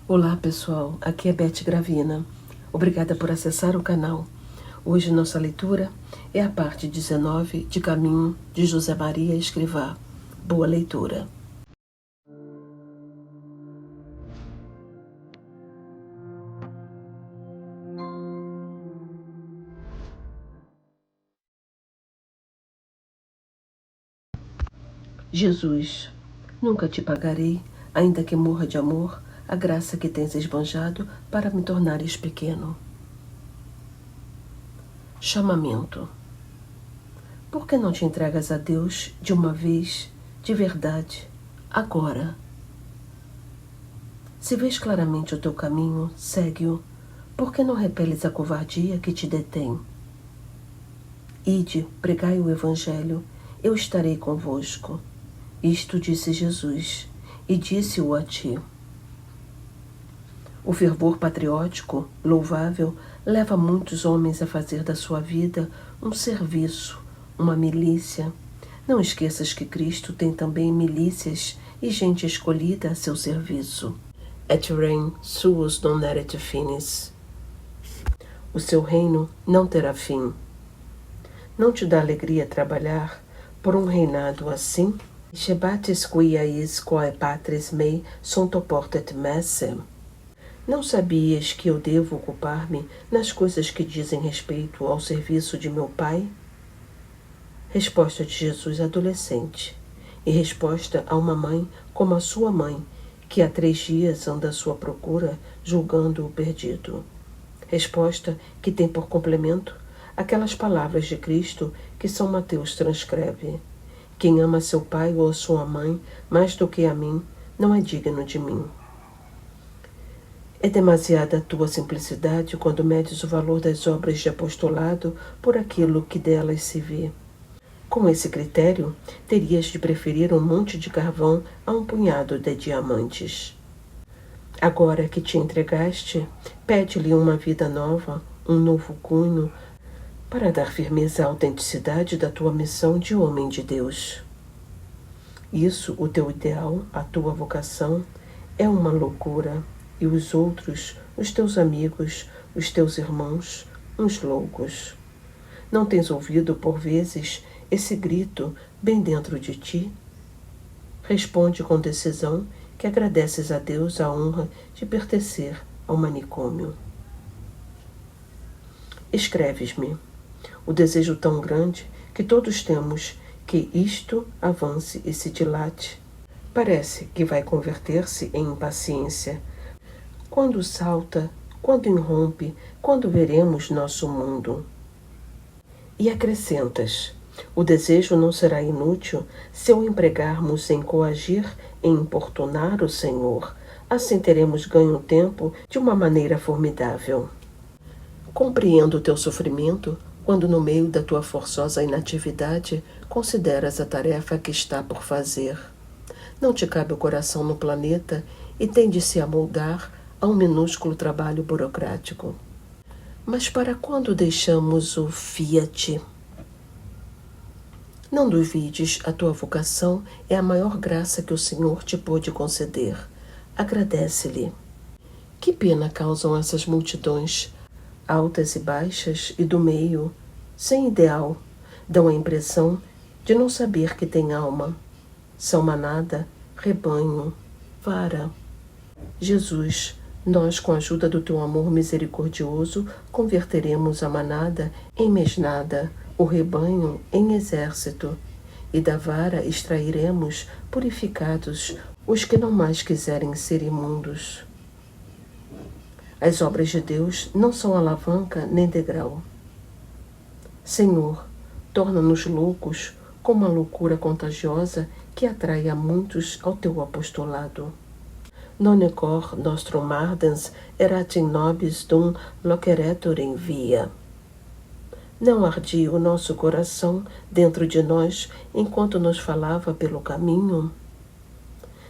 Olá pessoal, aqui é Beth Gravina. Obrigada por acessar o canal. Hoje nossa leitura é a parte 19 de Caminho de José Maria Escrivá. Boa leitura. Jesus, nunca te pagarei, ainda que morra de amor, a graça que tens esbanjado para me tornares pequeno. Chamamento. Por que não te entregas a Deus de uma vez, de verdade, agora? Se vês claramente o teu caminho, segue-o. Por que não repeles a covardia que te detém? Ide, pregai o Evangelho, eu estarei convosco. Isto disse Jesus, e disse-o a ti. O fervor patriótico, louvável, leva muitos homens a fazer da sua vida um serviço, uma milícia. Não esqueças que Cristo tem também milícias e gente escolhida a seu serviço. Et rem suus non erit finis. O seu reino não terá fim. Não te dá alegria trabalhar por um reinado assim? Chebates quiais quae patris mei sunt oportet messe. Não sabias que eu devo ocupar-me nas coisas que dizem respeito ao serviço de meu Pai? Resposta de Jesus adolescente, e resposta a uma mãe como a sua mãe, que há 3 dias anda à sua procura, julgando-o perdido. Resposta que tem por complemento aquelas palavras de Cristo que São Mateus transcreve. Quem ama seu pai ou sua mãe mais do que a mim, não é digno de mim. É demasiada a tua simplicidade quando medes o valor das obras de apostolado por aquilo que delas se vê. Com esse critério, terias de preferir um monte de carvão a um punhado de diamantes. Agora que te entregaste, pede-lhe uma vida nova, um novo cunho, para dar firmeza à autenticidade da tua missão de homem de Deus. Isso, o teu ideal, a tua vocação, é uma loucura, e os outros, os teus amigos, os teus irmãos, uns loucos. Não tens ouvido, por vezes, esse grito bem dentro de ti? Responde com decisão que agradeces a Deus a honra de pertencer ao manicômio. Escreves-me o desejo tão grande que todos temos que isto avance e se dilate. Parece que vai converter-se em impaciência. Quando salta, quando irrompe, quando veremos nosso mundo? E acrescentas, o desejo não será inútil se o empregarmos em coagir, em importunar o Senhor. Assim teremos ganho tempo de uma maneira formidável. Compreendo o teu sofrimento quando no meio da tua forçosa inatividade consideras a tarefa que está por fazer. Não te cabe o coração no planeta e tem de se amoldar a um minúsculo trabalho burocrático. Mas para quando deixamos o fiat? Não duvides, a tua vocação é a maior graça que o Senhor te pôde conceder. Agradece-lhe. Que pena causam essas multidões, altas e baixas e do meio, sem ideal, dão a impressão de não saber que tem alma. São manada, rebanho, vara. Jesus, nós, com a ajuda do teu amor misericordioso, converteremos a manada em mesnada, o rebanho em exército, e da vara extrairemos, purificados, os que não mais quiserem ser imundos. As obras de Deus não são alavanca nem degrau. Senhor, torna-nos loucos com uma loucura contagiosa que atrai a muitos ao teu apostolado. Non cor nostrum ardens erat in nobis dum loqueretur in via. Não ardia o nosso coração dentro de nós enquanto nos falava pelo caminho?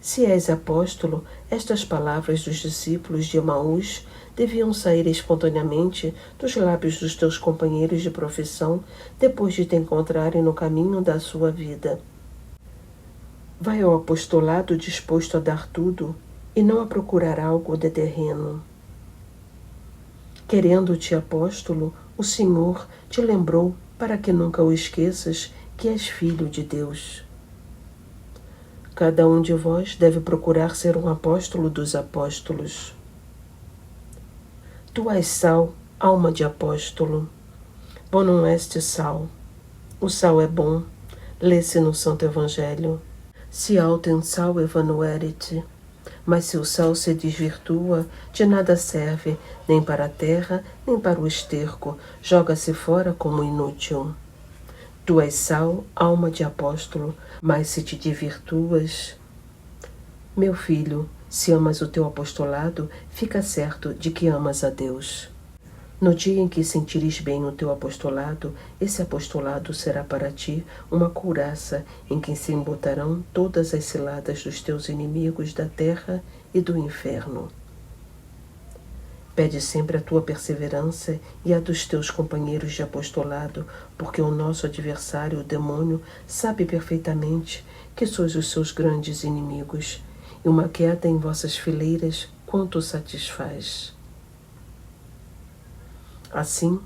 Se és apóstolo, estas palavras dos discípulos de Emaús deviam sair espontaneamente dos lábios dos teus companheiros de profissão depois de te encontrarem no caminho da sua vida. Vai ao apostolado disposto a dar tudo e não a procurar algo de terreno. Querendo-te apóstolo, o Senhor te lembrou para que nunca o esqueças que és filho de Deus. Cada um de vós deve procurar ser um apóstolo dos apóstolos. Tu és sal, alma de apóstolo. Bonum est sal. O sal é bom, lê-se no Santo Evangelho. Se autem sal evanuerit. Mas se o sal se desvirtua, de nada serve, nem para a terra, nem para o esterco, joga-se fora como inútil. Tu és sal, alma de apóstolo, mas se te desvirtuas... Meu filho, se amas o teu apostolado, fica certo de que amas a Deus. No dia em que sentires bem o teu apostolado, esse apostolado será para ti uma couraça em que se embotarão todas as ciladas dos teus inimigos da terra e do inferno. Pede sempre a tua perseverança e a dos teus companheiros de apostolado, porque o nosso adversário, o demônio, sabe perfeitamente que sois os seus grandes inimigos, e uma queda em vossas fileiras quanto satisfaz. Assim,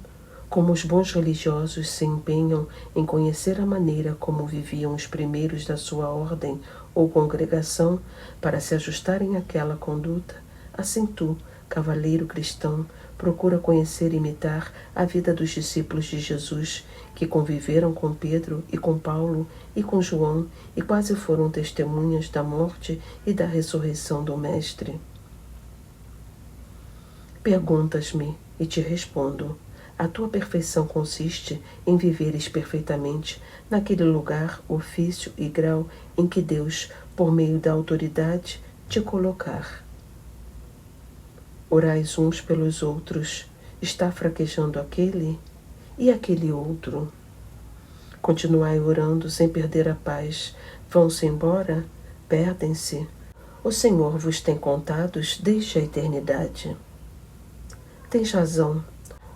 como os bons religiosos se empenham em conhecer a maneira como viviam os primeiros da sua ordem ou congregação para se ajustarem àquela conduta, assim tu, cavaleiro cristão, procura conhecer e imitar a vida dos discípulos de Jesus que conviveram com Pedro e com Paulo e com João e quase foram testemunhas da morte e da ressurreição do Mestre. Perguntas-me e te respondo. A tua perfeição consiste em viveres perfeitamente naquele lugar, ofício e grau em que Deus, por meio da autoridade, te colocar. Orais uns pelos outros. Está fraquejando aquele e aquele outro. Continuai orando sem perder a paz. Vão-se embora? Perdem-se. O Senhor vos tem contados desde a eternidade. Tens razão.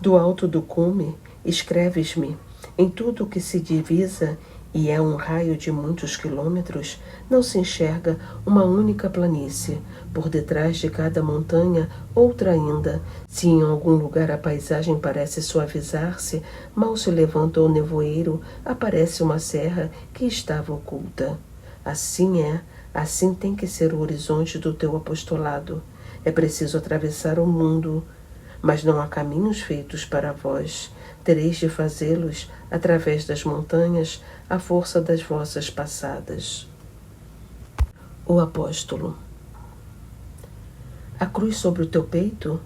Do alto do cume, escreves-me, em tudo o que se divisa, e é um raio de muitos quilômetros, não se enxerga uma única planície, por detrás de cada montanha, outra ainda. Se em algum lugar a paisagem parece suavizar-se, mal se levanta o nevoeiro, aparece uma serra que estava oculta. Assim tem que ser o horizonte do teu apostolado. É preciso atravessar o mundo, mas não há caminhos feitos para vós. Tereis de fazê-los através das montanhas, à força das vossas passadas. O apóstolo. A cruz sobre o teu peito?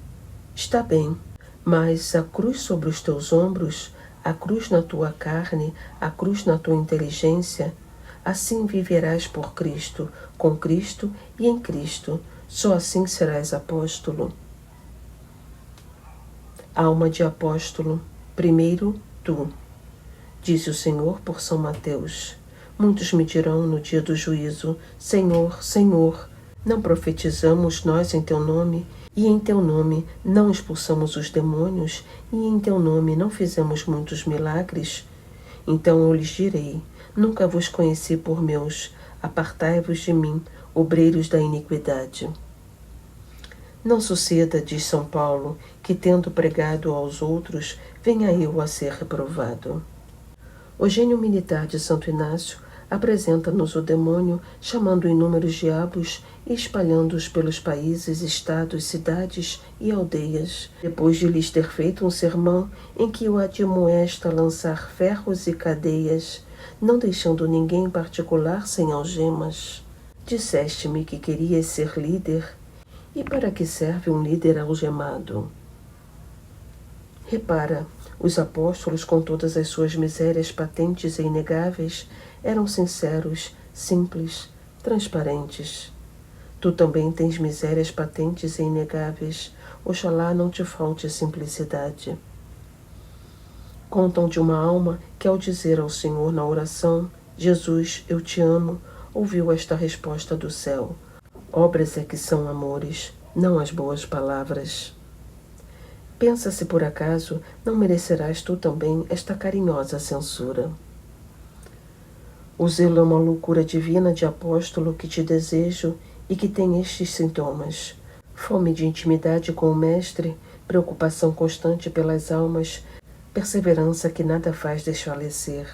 Está bem, mas a cruz sobre os teus ombros, a cruz na tua carne, a cruz na tua inteligência, assim viverás por Cristo, com Cristo e em Cristo. Só assim serás apóstolo. Alma de apóstolo, primeiro tu, disse o Senhor por São Mateus. Muitos me dirão no dia do juízo: Senhor, Senhor, não profetizamos nós em teu nome, e em teu nome não expulsamos os demônios, e em teu nome não fizemos muitos milagres? Então eu lhes direi: nunca vos conheci por meus, apartai-vos de mim, obreiros da iniquidade. Não suceda, diz São Paulo, que tendo pregado aos outros, venha eu a ser reprovado. O gênio militar de Santo Inácio apresenta-nos o demônio, chamando inúmeros diabos e espalhando-os pelos países, estados, cidades e aldeias. Depois de lhes ter feito um sermão em que o admoesta a lançar ferros e cadeias, não deixando ninguém em particular sem algemas. Disseste-me que querias ser líder. E para que serve um líder algemado? Repara, os apóstolos, com todas as suas misérias patentes e inegáveis, eram sinceros, simples, transparentes. Tu também tens misérias patentes e inegáveis, oxalá não te falte simplicidade. Contam de uma alma que, ao dizer ao Senhor na oração, Jesus, eu te amo, ouviu esta resposta do céu: obras é que são amores, não as boas palavras. Pensa se por acaso não merecerás tu também esta carinhosa censura. O zelo é uma loucura divina de apóstolo que te desejo e que tem estes sintomas: fome de intimidade com o Mestre, preocupação constante pelas almas, perseverança que nada faz desfalecer.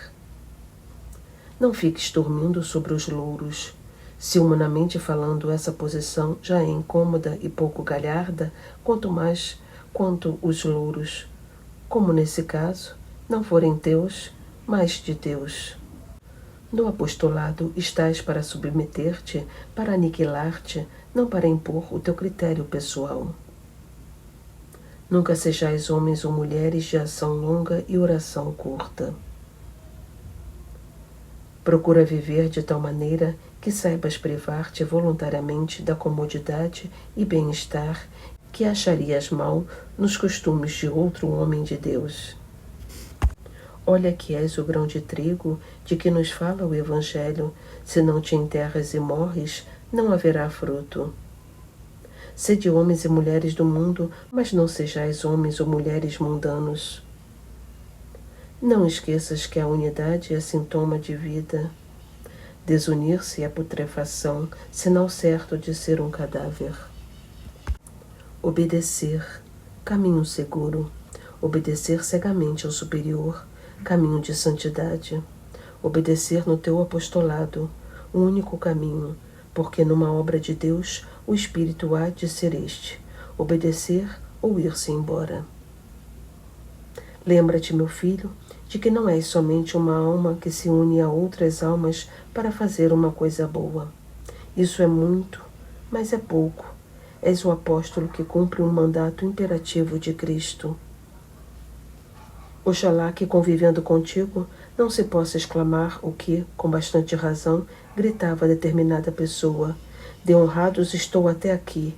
Não fiques dormindo sobre os louros. Se humanamente falando essa posição já é incômoda e pouco galharda, quanto mais quanto os louros, como nesse caso, não forem teus, mas de Deus. No apostolado estás para submeter-te, para aniquilar-te, não para impor o teu critério pessoal. Nunca sejais homens ou mulheres de ação longa e oração curta. Procura viver de tal maneira que saibas privar-te voluntariamente da comodidade e bem-estar que acharias mal nos costumes de outro homem de Deus. Olha que és o grão de trigo de que nos fala o Evangelho. Se não te enterras e morres, não haverá fruto. Sede homens e mulheres do mundo, mas não sejais homens ou mulheres mundanos. Não esqueças que a unidade é sintoma de vida. Desunir-se é putrefação, sinal certo de ser um cadáver. Obedecer, caminho seguro. Obedecer cegamente ao superior, caminho de santidade. Obedecer no teu apostolado, o único caminho, porque numa obra de Deus o espírito há de ser este, obedecer ou ir-se embora. Lembra-te, meu filho, de que não és somente uma alma que se une a outras almas para fazer uma coisa boa. Isso é muito, mas é pouco. És o apóstolo que cumpre um mandato imperativo de Cristo. Oxalá que, convivendo contigo, não se possa exclamar o que, com bastante razão, gritava determinada pessoa: de honrados estou até aqui,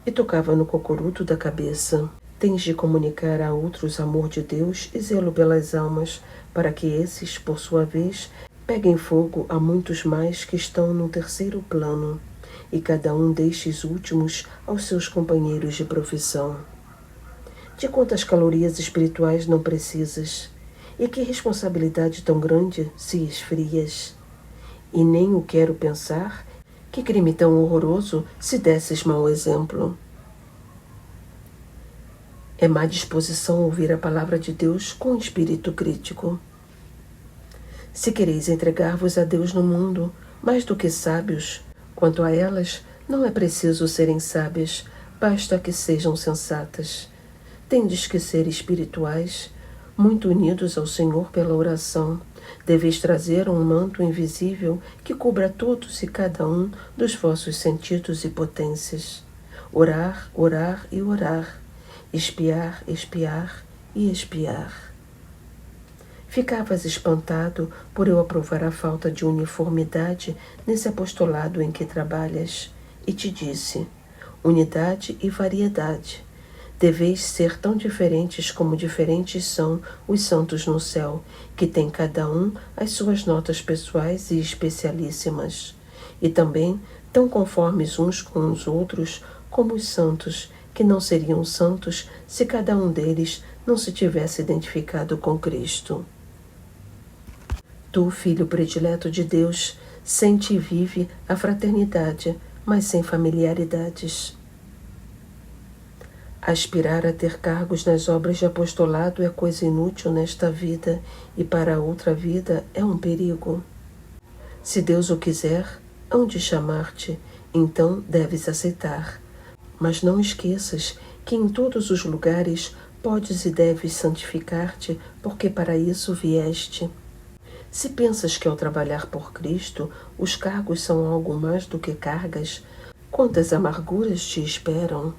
e tocava no cocoruto da cabeça. Tens de comunicar a outros amor de Deus e zelo pelas almas, para que esses, por sua vez, peguem fogo a muitos mais que estão no terceiro plano, e cada um destes últimos aos seus companheiros de profissão. De quantas calorias espirituais não precisas, e que responsabilidade tão grande se esfrias. E nem o quero pensar, que crime tão horroroso se desses mau exemplo. É má disposição ouvir a palavra de Deus com espírito crítico. Se quereis entregar-vos a Deus no mundo, mais do que sábios, quanto a elas, não é preciso serem sábias, basta que sejam sensatas. Tendes que ser espirituais, muito unidos ao Senhor pela oração. Deveis trazer um manto invisível que cubra todos e cada um dos vossos sentidos e potências. Orar, orar e orar. Espiar, espiar e espiar. Ficavas espantado por eu aprovar a falta de uniformidade nesse apostolado em que trabalhas, e te disse: unidade e variedade. Deveis ser tão diferentes como diferentes são os santos no céu, que têm cada um as suas notas pessoais e especialíssimas, e também tão conformes uns com os outros como os santos, que não seriam santos se cada um deles não se tivesse identificado com Cristo. Tu, filho predileto de Deus, sente e vive a fraternidade, mas sem familiaridades. Aspirar a ter cargos nas obras de apostolado é coisa inútil nesta vida, e para a outra vida é um perigo. Se Deus o quiser, hão de chamar-te, então deves aceitar. Mas não esqueças que em todos os lugares podes e deves santificar-te, porque para isso vieste. Se pensas que ao trabalhar por Cristo os cargos são algo mais do que cargas, quantas amarguras te esperam?